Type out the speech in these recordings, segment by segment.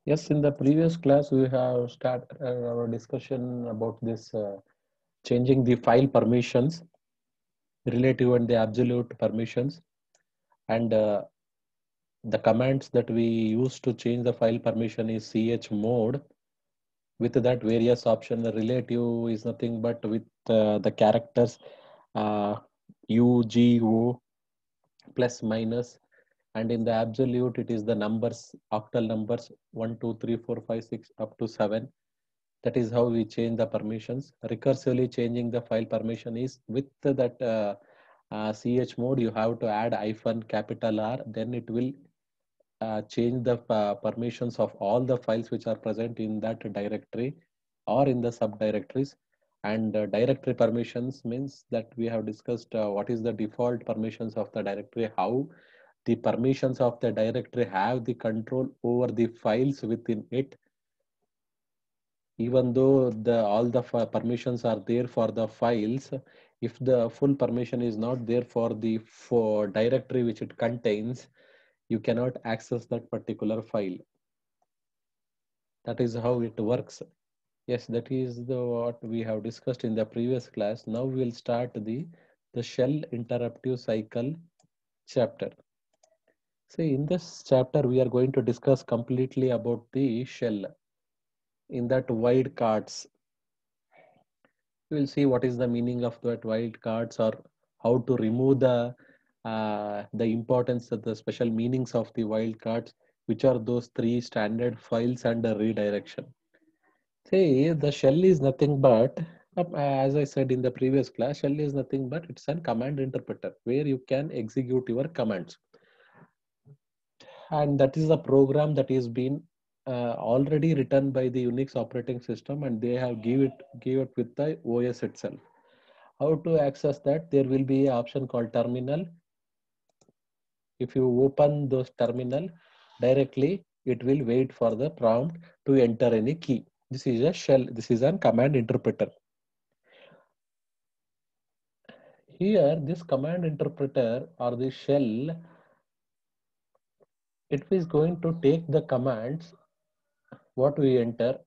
Yes, in the previous class, we have started our discussion about this changing the file permissions, relative and the absolute permissions, and the commands that we use to change the file permission is chmod. With that various option, the relative is nothing but with the characters uh, u, g, o, plus, minus, and in the absolute, it is the numbers, octal numbers 1, 2, 3, 4, 5, 6 up to 7. That is how we change the permissions. Recursively changing the file permission is with that chmod, you have to add hyphen capital R, then it will change the permissions of all the files which are present in that directory or in the subdirectories. And directory permissions means that we have discussed what is the default permissions of the directory, how the permissions of the directory have the control over the files within it, even though all the permissions are there for the files. If the full permission is not there for the directory which it contains, you cannot access that particular file. That is how it works. Yes, that is the what we have discussed in the previous class. Now we will start the shell interruptive cycle chapter. See, in this chapter we are going to discuss completely about the shell. In that wildcards, we will see what is the meaning of that wildcards, or how to remove the importance of the special meanings of the wildcards, which are those three standard files and the redirection. See, the shell is nothing but, as I said in the previous class, shell is nothing but it's a command interpreter where you can execute your commands. And that is a program that is been already written by the Unix operating system, and they have give it with the OS itself. How to access that? There will be an option called terminal. If you open those terminal directly, it will wait for the prompt to enter any key. This is a shell. This is a command interpreter. Here, this command interpreter or the shell, it is going to take the commands what we enter,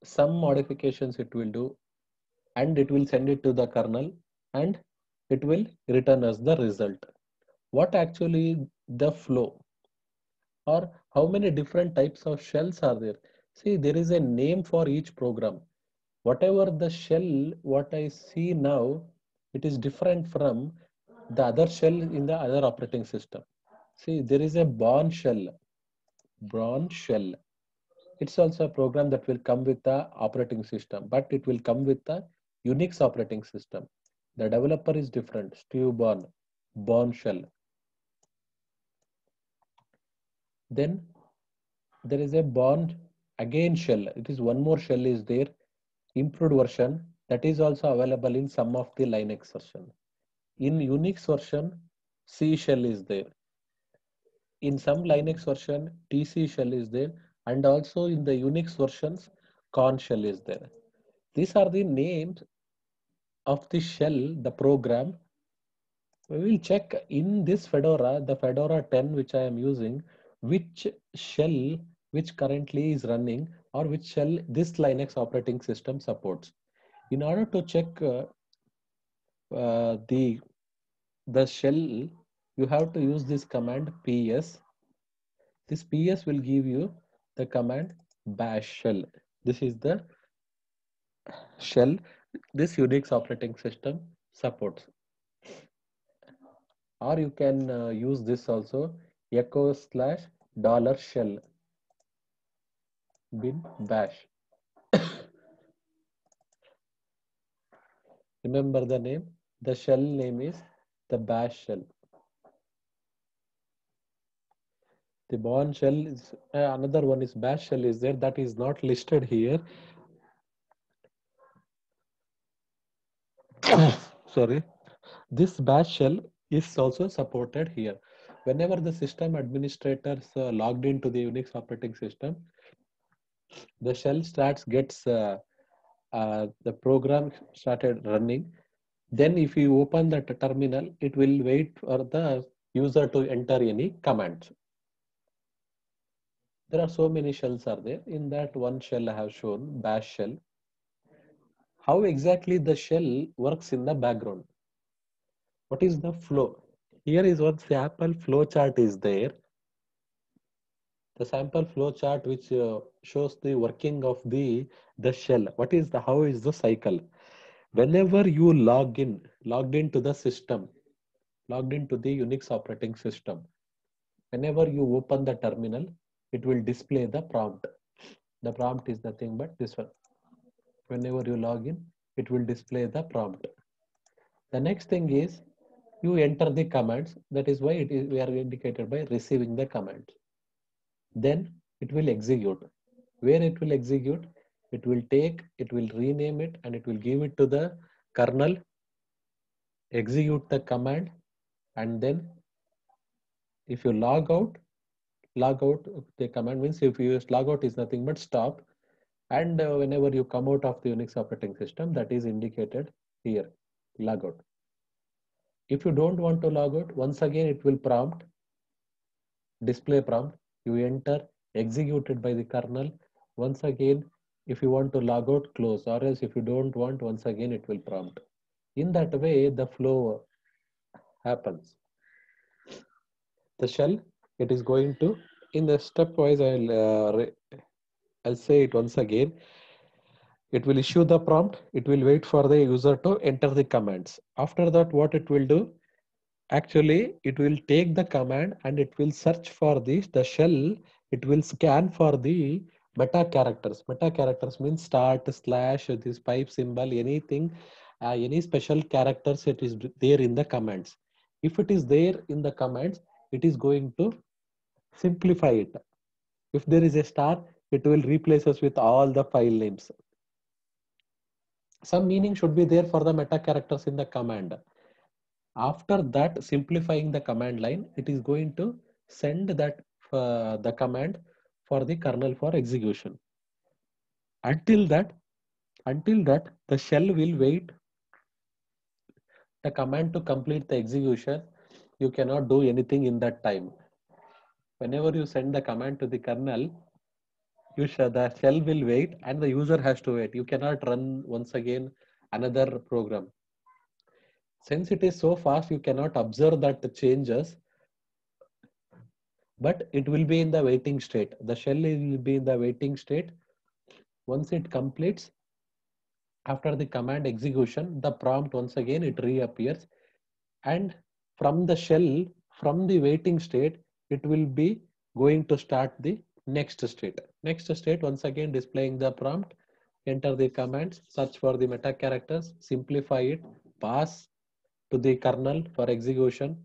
some modifications it will do, and it will send it to the kernel, and it will return us the result. What actually the flow, or how many different types of shells are there? See, there is a name for each program. Whatever the shell, what I see now, it is different from the other shell in the other operating system. See, there is a Bourne shell. Bourne shell. It's also a program that will come with the operating system, but it will come with the Unix operating system. The developer is different. Steve Bourne, Bourne shell. Then there is a Bourne again shell. It is one more shell is there, improved version, that is also available in some of the Linux version. In Unix version, C shell is there. In some Linux version, TC shell is there, and also in the Unix versions, Korn shell is there. These are the names of the shell, the program. We will check in this Fedora, the Fedora 10 which I am using, which shell which currently is running, or which shell this Linux operating system supports. In order to check uh, the the shell, you have to use this command ps. This ps will give you the command bash shell. This is the shell this Unix operating system supports. Or you can use this also, echo slash dollar shell bin bash. Remember the name, the shell name is the bash shell. The Bourne shell is another one is bash shell is there, that is not listed here. Sorry. This bash shell is also supported here. Whenever the system administrators logged into the Unix operating system, the shell starts gets the program started running. Then if you open the terminal, it will wait for the user to enter any commands. There are so many shells are there. In that one shell I have shown, bash shell. How exactly the shell works in the background? What is the flow? Here is one sample flow chart is there. The sample flow chart which shows the working of the shell. What is the, how is the cycle? Whenever you logged into the system, logged into the Unix operating system, whenever you open the terminal, it will display the prompt. The prompt is nothing but this one. Whenever you log in, it will display the prompt. The next thing is you enter the commands. That is why it is, we are indicated by receiving the commands. Then it will execute. Where it will execute, it will take, it will rename it, and it will give it to the kernel, execute the command, and then if you log out the command means if you use log out is nothing but stop, and whenever you come out of the Unix operating system, that is indicated here, log out. If you don't want to log out, once again it will prompt, display prompt, you enter, executed by the kernel. Once again, if you want to log out, close, or else if you don't want, once again it will prompt. In that way, the flow happens. The shell, it is going to, in the stepwise, I'll say it once again. It will issue the prompt. It will wait for the user to enter the commands. After that, what it will do? Actually, it will take the command and it will search for the shell. It will scan for the meta characters. Meta characters means start, slash, this pipe symbol, anything, any special characters it is there in the commands. If it is there in the commands, it is going to simplify it. If there is a star, it will replace us with all the file names. Some meaning should be there for the meta characters in the command. After that, simplifying the command line, it is going to send that the command for the kernel for execution. Until that, the shell will wait the command to complete the execution. You cannot do anything in that time. Whenever you send the command to the kernel, the shell will wait and the user has to wait. You cannot run once again another program. Since it is so fast, you cannot observe that the changes, but it will be in the waiting state. The shell will be in the waiting state. Once it completes, after the command execution, the prompt once again it reappears, and from the shell, from the waiting state, it will be going to start the next state. Next state, once again displaying the prompt, enter the commands, search for the meta characters, simplify it, pass to the kernel for execution,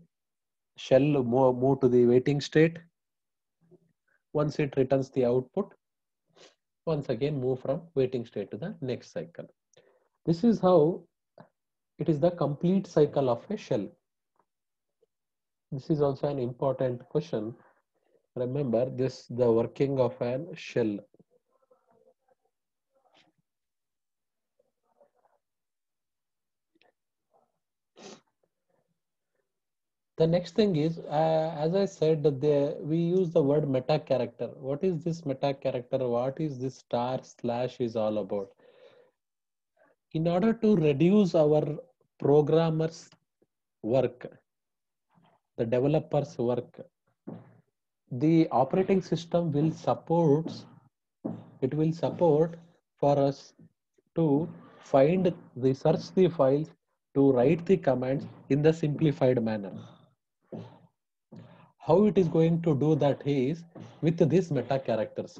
shell move to the waiting state. Once it returns the output, once again move from waiting state to the next cycle. This is how it is the complete cycle of a shell. This is also an important question. Remember this, the working of an shell. The next thing is, as I said, we use the word meta character. What is this meta character? What is this star slash is all about? In order to reduce our programmers' work, the developers' work, the operating system will support, it will support for us to find, research the files, to write the commands in the simplified manner. How it is going to do that is with these meta characters.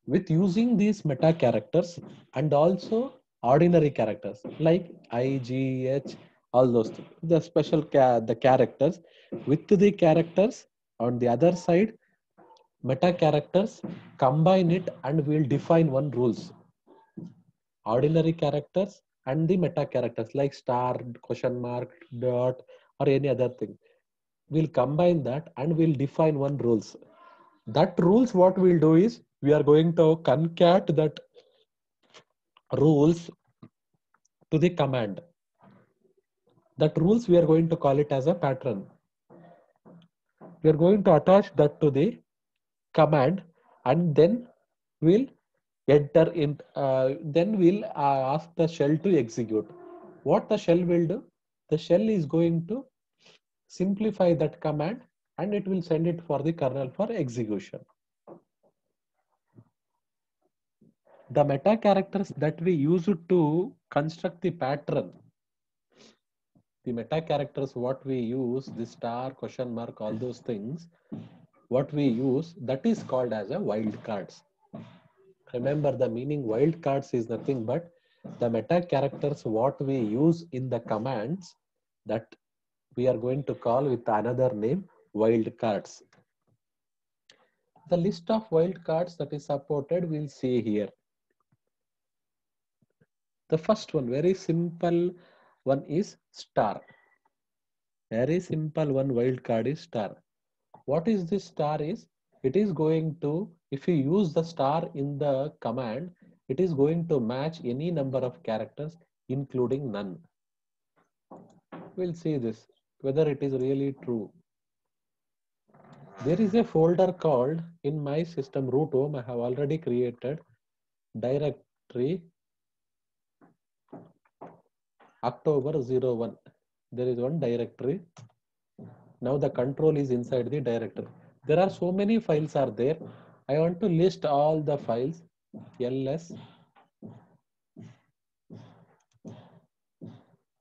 With using these meta characters and also ordinary characters like I, G, H, all those things, the special the characters. With the characters on the other side, meta characters, combine it and we'll define one rules. Ordinary characters and the meta characters like star, question mark, dot, or any other thing. We'll combine that and we'll define one rules. That rules, what we'll do is we are going to concat that rules to the command. That rules we are going to call it as a pattern. We are going to attach that to the command, and then we'll enter in, then we'll ask the shell to execute. What the shell will do? The shell is going to simplify that command and it will send it for the kernel for execution. The meta characters that we use to construct the pattern, the meta characters what we use, the star, question mark, all those things, what we use, that is called as a wildcards. Remember, the meaning wildcards is nothing but the meta characters what we use in the commands, that we are going to call with another name wildcards. The list of wildcards that is supported we'll see here. The first one, very simple one, is star. Very simple one wildcard is star. What is this star is? It is going to, if you use the star in the command, it is going to match any number of characters including none. We'll see this, whether it is really true. There is a folder called, in my system root home, I have already created directory October 01. There is one directory. Now the control is inside the directory. There are so many files are there. I want to list all the files. ls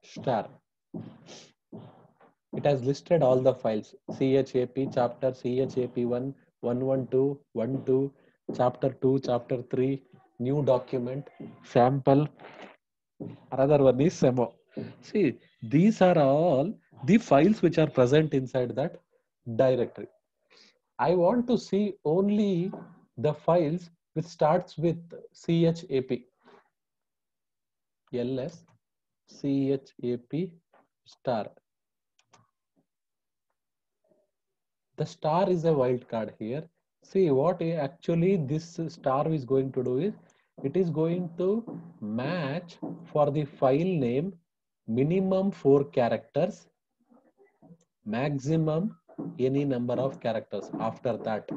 star. It has listed all the files. CHAP chapter, CHAP1, 112, 12, chapter 2, chapter 3, new document, sample. Another one is SEMO. See, these are all the files which are present inside that directory. I want to see only the files which starts with CHAP. ls CHAP star. The star is a wildcard here. See what actually this star is going to do is, it is going to match for the file name minimum 4 characters, maximum any number of characters. After that,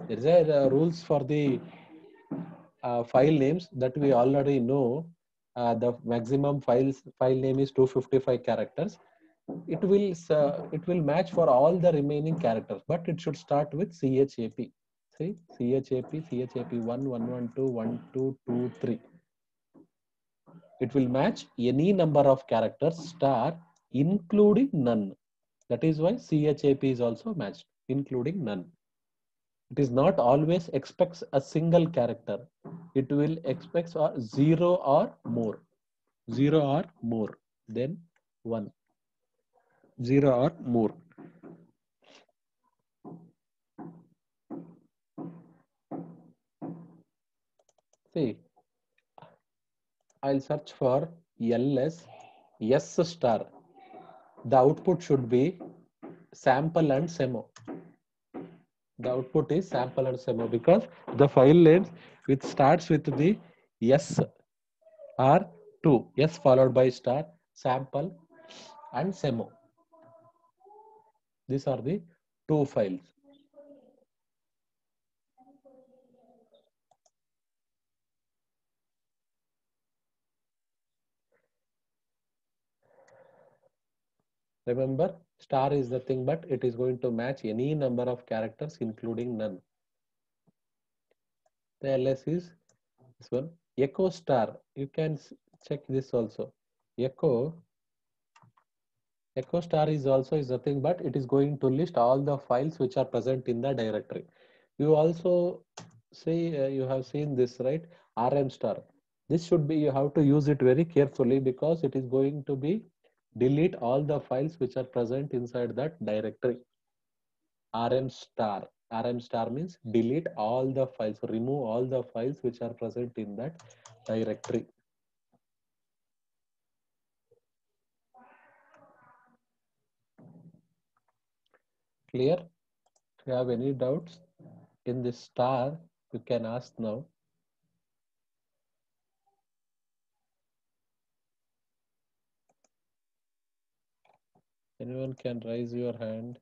there is a rules for the file names that we already know. The maximum file name is 255 characters. It will match for all the remaining characters, but it should start with CHAP. See, CHAP 1, 112, 1, 2, 3. It will match any number of characters star including none. That is why CHAP is also matched, including none. It is not always expects a single character. It will expect 0 or more. 0 or more, then 1. 0 or more. See, I'll search for ls s star. The output should be sample and SEMO. The output is sample and SEMO because the file names which starts with the S are two. S followed by star, sample and SEMO. These are the two files. Remember, star is the thing, but it is going to match any number of characters including none. The ls is this one. Echo star, you can check this also. Echo star is also is nothing but it is going to list all the files which are present in the directory. You also say you have seen this, right? RM star. This should be, you have to use it very carefully because it is going to be delete all the files which are present inside that directory. RM star. RM star means delete all the files, remove all the files which are present in that directory. Clear? If you have any doubts in this star, you can ask now. Anyone can raise your hand.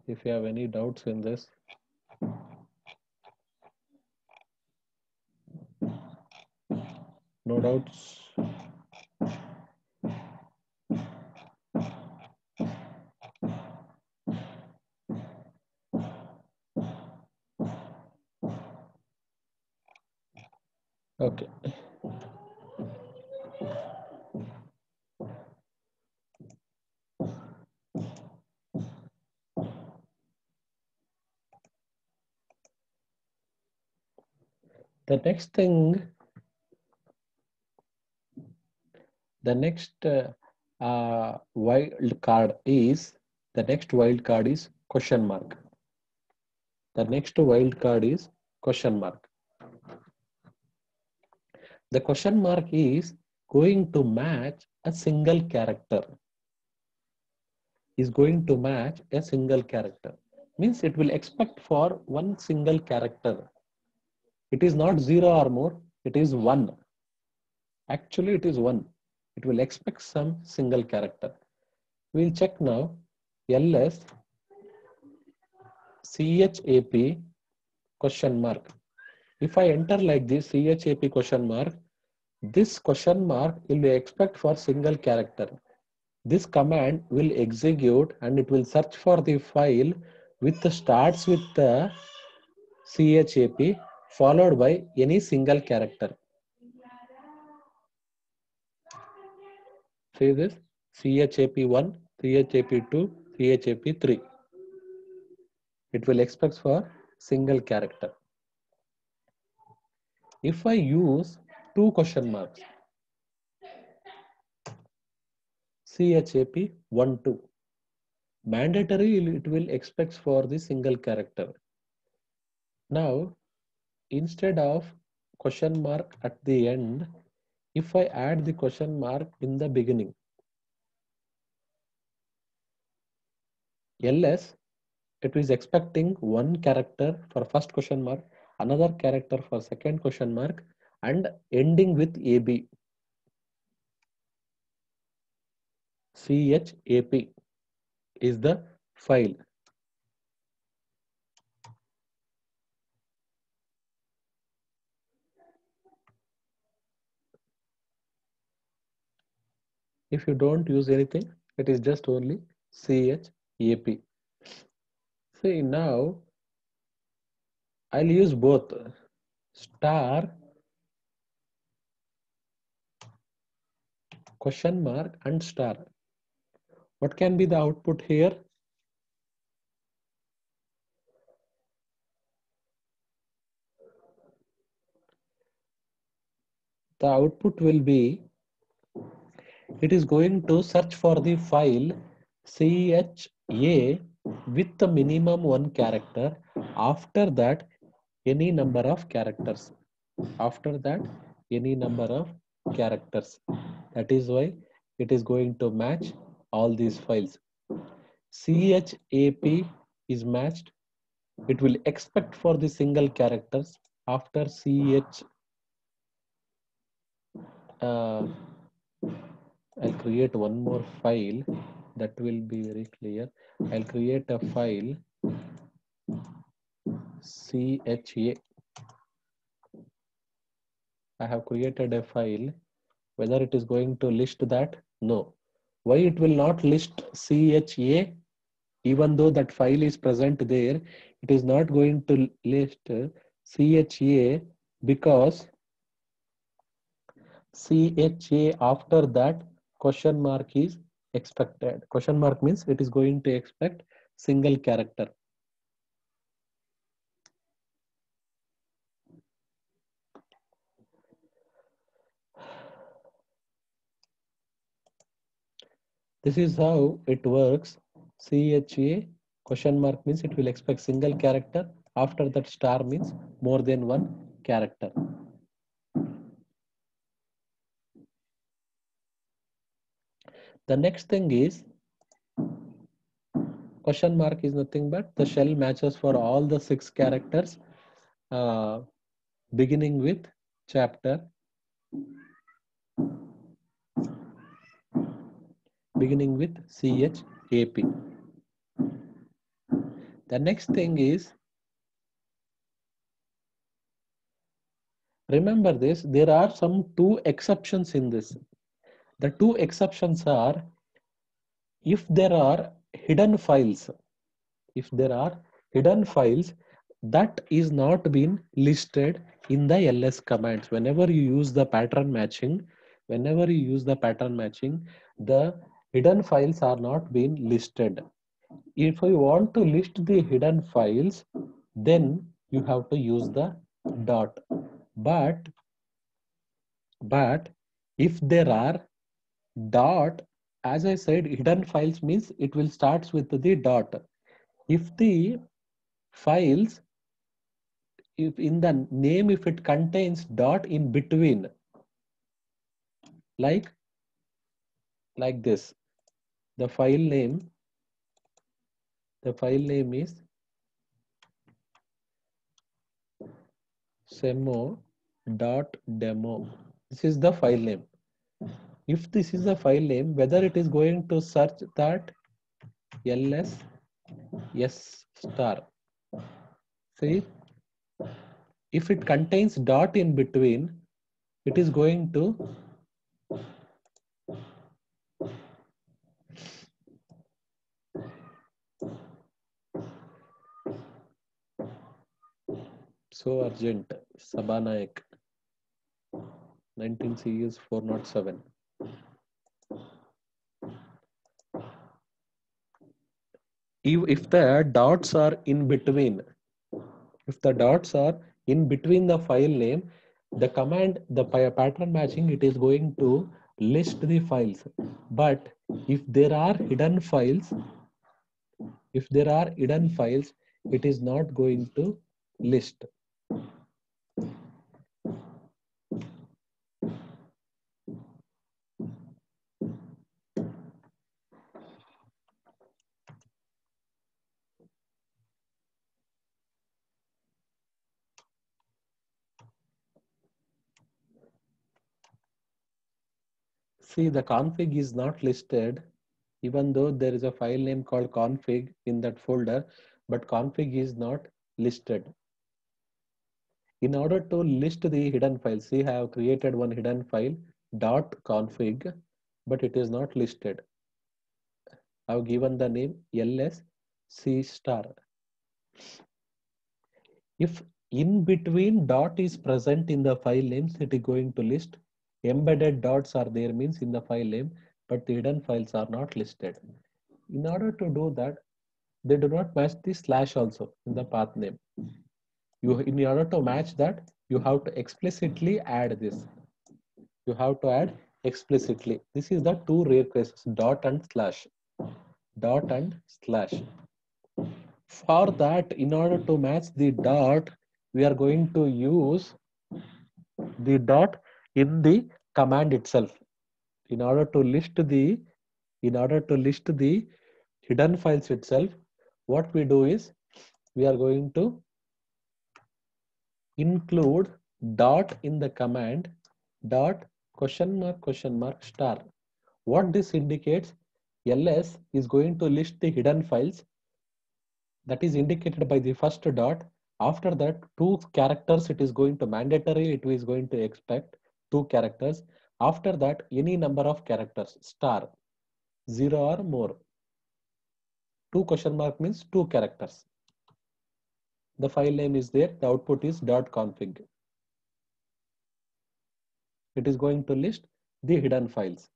If you have any doubts in this. No doubts. Okay. The next thing, the next wild card is, the next wild card is question mark. The next wild card is question mark. The question mark is going to match a single character. Is going to match a single character. Means it will expect for one single character. It is not 0 or more, it is 1. Actually, it is 1. It will expect some single character. We'll check now. LS CHAP question mark. If I enter like this CHAP question mark, this question mark will be expect for single character. This command will execute and it will search for the file with the starts with the CHAP followed by any single character. See this CHAP1, CHAP2, CHAP3. It will expect for single character. If I use two question marks, CHAP1, 2, mandatory it will expect for the single character. Now, instead of question mark at the end, if I add the question mark in the beginning, LS, it is expecting one character for first question mark, another character for second question mark, and ending with AB. CHAP is the file. If you don't use anything, it is just only CHAP. See, now I'll use both star question mark and star. What can be the output here? The output will be, it is going to search for the file CHA with the minimum one character. After that, any number of characters. After that, any number of characters. That is why it is going to match all these files. CHAP is matched. It will expect for the single characters. After CH, I'll create one more file that will be very clear. I'll create a file CHA. I have created a file. Whether it is going to list that? No. Why it will not list CHA? Even though that file is present there, it is not going to list CHA because CHA after that question mark is expected. Question mark means it is going to expect single character. This is how it works. CHA question mark means it will expect single character. After that star means more than one character. The next thing is question mark is nothing but the shell matches for all the 6 characters beginning with chapter, beginning with CHAP. The next thing is, remember this, there are some two exceptions in this. The two exceptions are if there are hidden files, if there are hidden files that is not been listed in the ls commands. Whenever you use the pattern matching, whenever you use the pattern matching, the hidden files are not being listed. If you want to list the hidden files, then you have to use the dot. But but if there are dot, as I said, hidden files means it will starts with the dot. If the files, if in the name, if it contains dot in between, like this, the file name is semo.demo. This is the file name. If this is a file name, whether it is going to search that ls s star, see, if it contains dot in between, it is going to so urgent. Sabanayak 19 cs 407. If the dots are in between, if the dots are in between the file name, the command, the pattern matching, it is going to list the files. But if there are hidden files, if there are hidden files, it is not going to list. See, the config is not listed, even though there is a file name called config in that folder, but config is not listed. In order to list the hidden files, see, I have created one hidden file .config, but it is not listed. I have given the name ls c star. If in between dot is present in the file names, it is going to list. Embedded dots are there means in the file name, but the hidden files are not listed. In order to do that, they do not match the slash also in the path name. In order to match that, you have to explicitly add this. You have to add explicitly. This is the two rare cases, dot and slash. Dot and slash. For that, in order to match the dot, we are going to use the dot in the command itself. In order to list the hidden files itself, what we do is we are going to include dot in the command dot question mark star. What this indicates, ls is going to list the hidden files, that is indicated by the first dot. After that, two characters it is going to mandatory, it is going to expect two characters. After that, any number of characters, star, 0 or more. Two question mark means two characters. The file name is there, the output is .config. It is going to list the hidden files.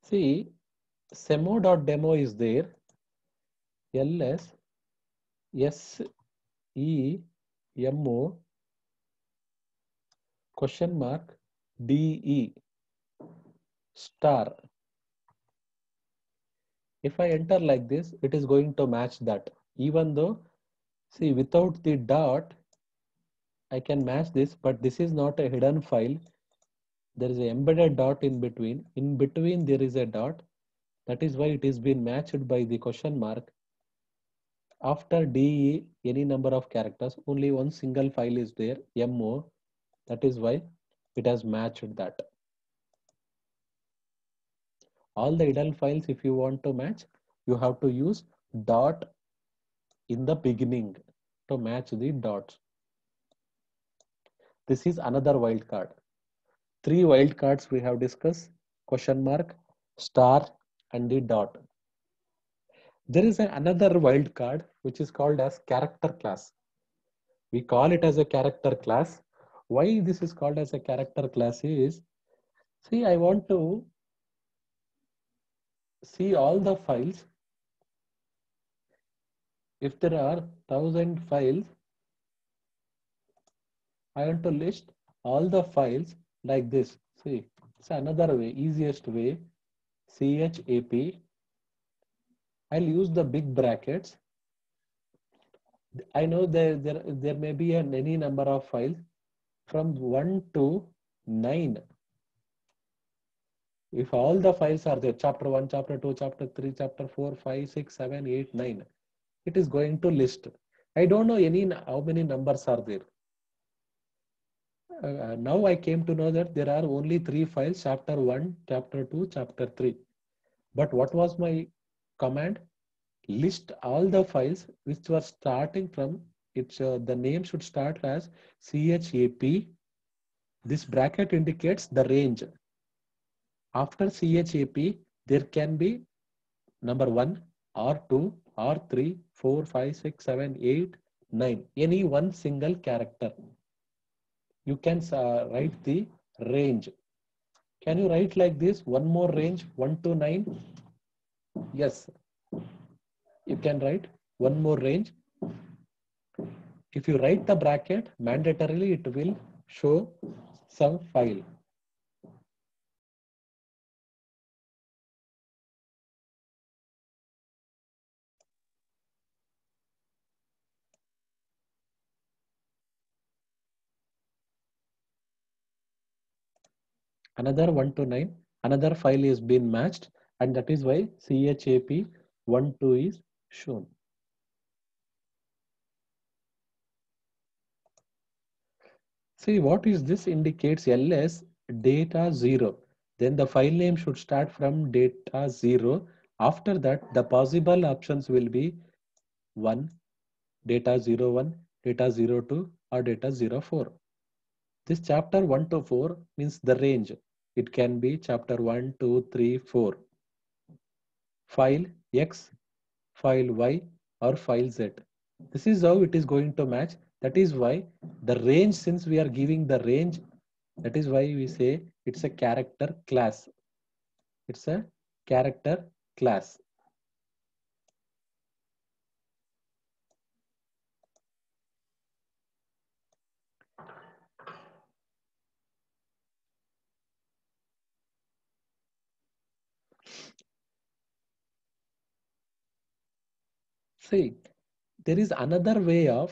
See, semo.demo is there, ls semo question mark de star. If I enter like this, it is going to match that. Even though, see, without the dot, I can match this, but this is not a hidden file. There is an embedded dot in between. In between, there is a dot. That is why it is been matched by the question mark. After DE, any number of characters, only one single file is there, MO. That is why it has matched that. All the idle files, if you want to match, you have to use dot in the beginning to match the dots. This is another wildcard. Three wildcards we have discussed: question mark, star, and the dot. There is another wildcard which is called as character class. We call it as a character class. Why this is called as a character class is, see, I want to see all the files. If there are 1000 files, I want to list all the files like this. See, it's another way, easiest way. CHAP. I'll use the big brackets. I know there may be any number of files from 1 to 9. If all the files are there, chapter 1, chapter 2, chapter 3, chapter 4, 5, 6, 7, 8, 9, it is going to list. I don't know how many numbers are there. Now I came to know that there are only 3 files, chapter 1, chapter 2, chapter 3. But what was my command? List all the files which were starting from the name should start as CHAP. This bracket indicates the range. After CHAP, there can be number 1 or 2 or 3, 4, 5, 6, 7, 8, 9. Any one single character. You can write the range. Can you write like this? One more range, 1 to 9. Yes, you can write one more range. If you write the bracket, mandatorily it will show some file. Another 1 to 9, another file is been matched, and that is why CHAP 1, 2 is shown. See, what is this? Indicates ls data 0. Then the file name should start from data 0. After that, the possible options will be 1, data 01, data 02, or data 04. This chapter 1 to 4 means the range. It can be chapter 1, 2, 3, 4. File X, file Y, or file Z. This is how it is going to match. That is why the range, since we are giving the range, that is why we say it's a character class. It's a character class. See, there is another way of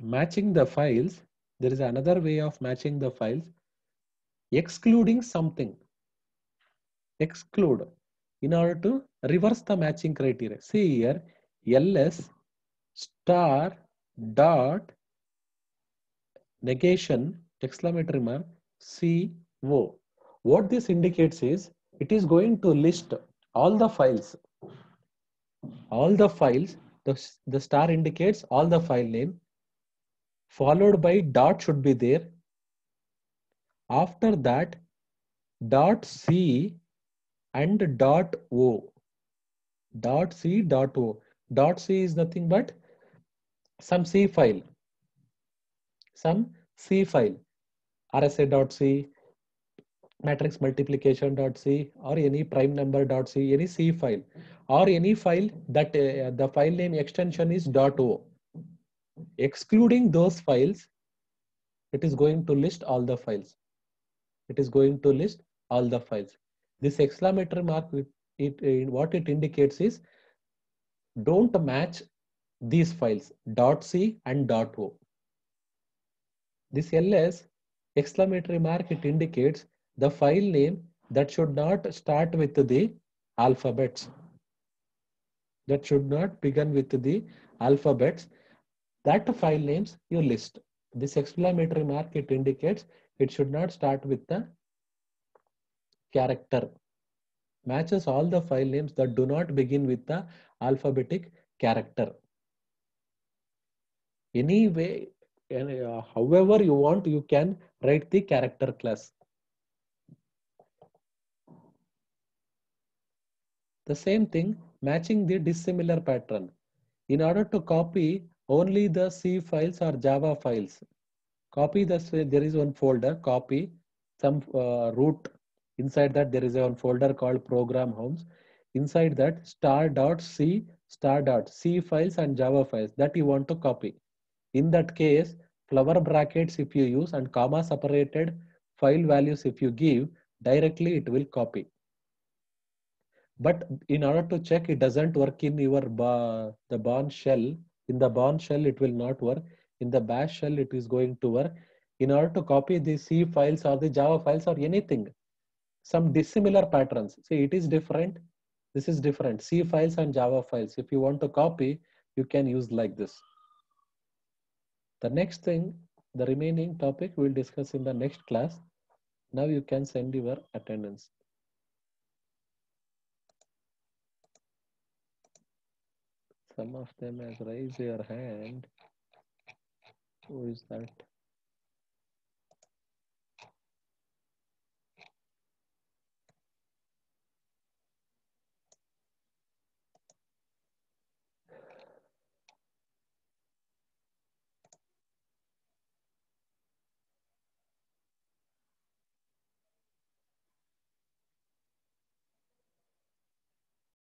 matching the files. There is another way of matching the files, excluding something. Exclude in order to reverse the matching criteria. See here, ls star dot negation exclamatory mark CO. What this indicates is it is going to list all the files. All the files, the star indicates all the file name, followed by dot should be there. After that, dot C and dot O. Dot C dot O. Dot C is nothing but some C file. Some C file. RSA.C, matrix multiplication.c, or any prime number.c, any C file, or any file that the file name extension is .o. Excluding those files, it is going to list all the files. It is going to list all the files. This exclamatory mark, what it indicates is don't match these files .c and .o. This ls exclamatory mark, it indicates the file name that should not start with the alphabets. That should not begin with the alphabets. That file names you list. This exclamatory mark, it indicates it should not start with the character. matches all the file names that do not begin with the alphabetic character. Anyway, however you want, you can write the character class. The same thing, matching the dissimilar pattern. In order to copy only the C files or Java files, copy there is one folder, copy some root. Inside that there is one folder called program homes. Inside that star.c files and Java files that you want to copy. In that case, flower brackets if you use and comma separated file values if you give, directly it will copy. But in order to check it doesn't work in your the Bourne shell, in the Bourne shell it will not work. In the bash shell it is going to work. In order to copy the C files or the Java files or anything, some dissimilar patterns. See, it is different. This is different. C files and Java files. If you want to copy, you can use like this. The next thing, the remaining topic we'll discuss in the next class. Now you can send your attendance. Some of them has raised your hand. Who is that?